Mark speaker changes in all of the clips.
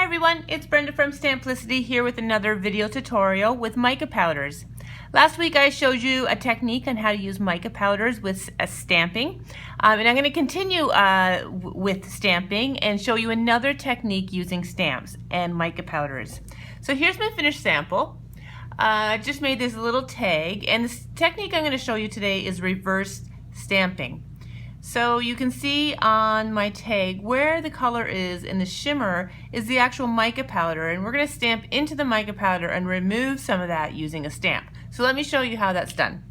Speaker 1: everyone, it's Brenda from Stamplicity here with another video tutorial with mica powders. Last week I showed you a technique on how to use mica powders with stamping, and I'm going to continue with stamping and show you another technique using stamps and mica powders. So here's my finished sample. I just made this little tag, and the technique I'm going to show you today is reverse stamping. So you can see on my tag where the color is in the shimmer is the actual mica powder, and we're going to stamp into the mica powder and remove some of that using a stamp. So let me show you how that's done.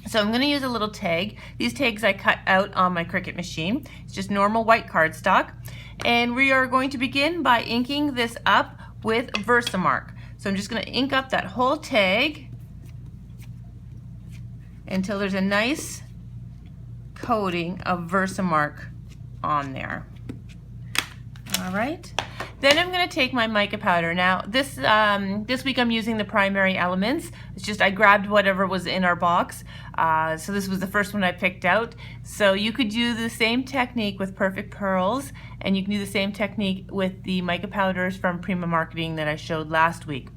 Speaker 1: So I'm going to use a little tag. These tags I cut out on my Cricut machine. It's just normal white cardstock, and we are going to begin by inking this up with Versamark. So I'm just going to ink up that whole tag until there's a nice coating of Versamark on there. All right. Then I'm going to take my mica powder. Now this week I'm using the primary elements. It's just I grabbed whatever was in our box. So this was the first one I picked out. So you could do the same technique with Perfect Pearls, and you can do the same technique with the mica powders from Prima Marketing that I showed last week.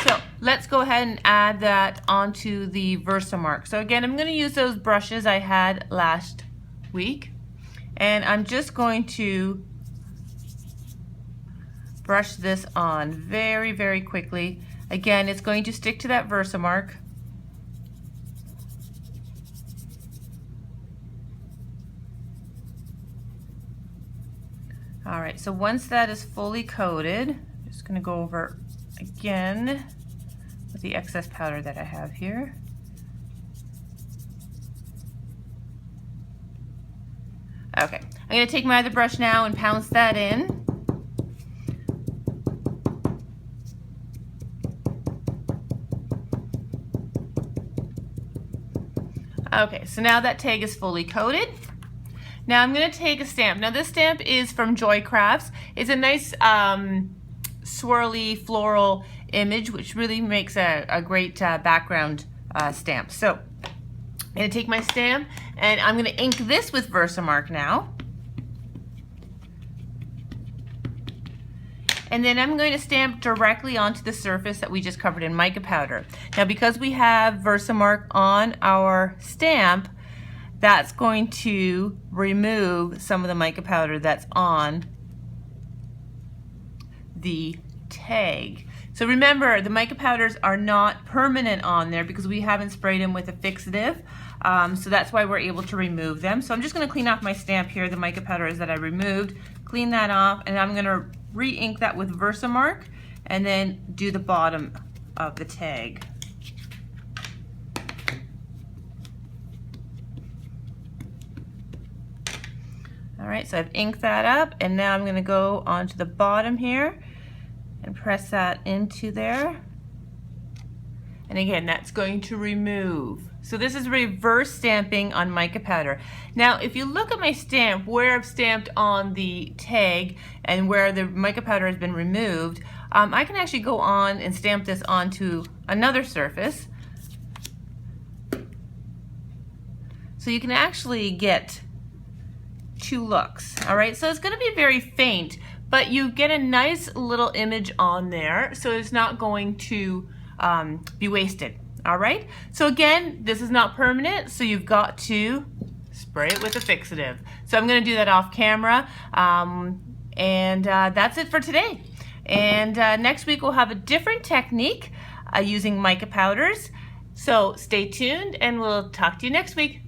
Speaker 1: So let's go ahead and add that onto the Versamark. So again, I'm going to use those brushes I had last week, and I'm just going to brush this on very, very quickly. Again, it's going to stick to that Versamark. All right, so once that is fully coated, I'm just going to go over again with the excess powder that I have here. Okay, I'm going to take my other brush now and pounce that in. Okay, so now that tag is fully coated. Now I'm going to take a stamp. Now this stamp is from Joy Crafts. It's a nice swirly floral image, which really makes a great background stamp. So I'm going to take my stamp and I'm going to ink this with Versamark now. And then I'm going to stamp directly onto the surface that we just covered in mica powder. Now because we have Versamark on our stamp, that's going to remove some of the mica powder that's on the tag. So remember, the mica powders are not permanent on there because we haven't sprayed them with a fixative. So that's why we're able to remove them. So I'm just going to clean off my stamp here, the mica powders that I removed, clean that off, and I'm going to re-ink that with Versamark and then do the bottom of the tag. All right, so I've inked that up, and now I'm going to go onto the bottom here and press that into there. And again, that's going to remove. So this is reverse stamping on mica powder. Now, if you look at my stamp, where I've stamped on the tag and where the mica powder has been removed, I can actually go on and stamp this onto another surface. So you can actually get two looks. All right, so it's going to be very faint, but you get a nice little image on there, so it's not going to be wasted. All right, so again, this is not permanent, so you've got to spray it with a fixative. So I'm going to do that off camera, and that's it for today. And next week we'll have a different technique using mica powders. So stay tuned, and we'll talk to you next week.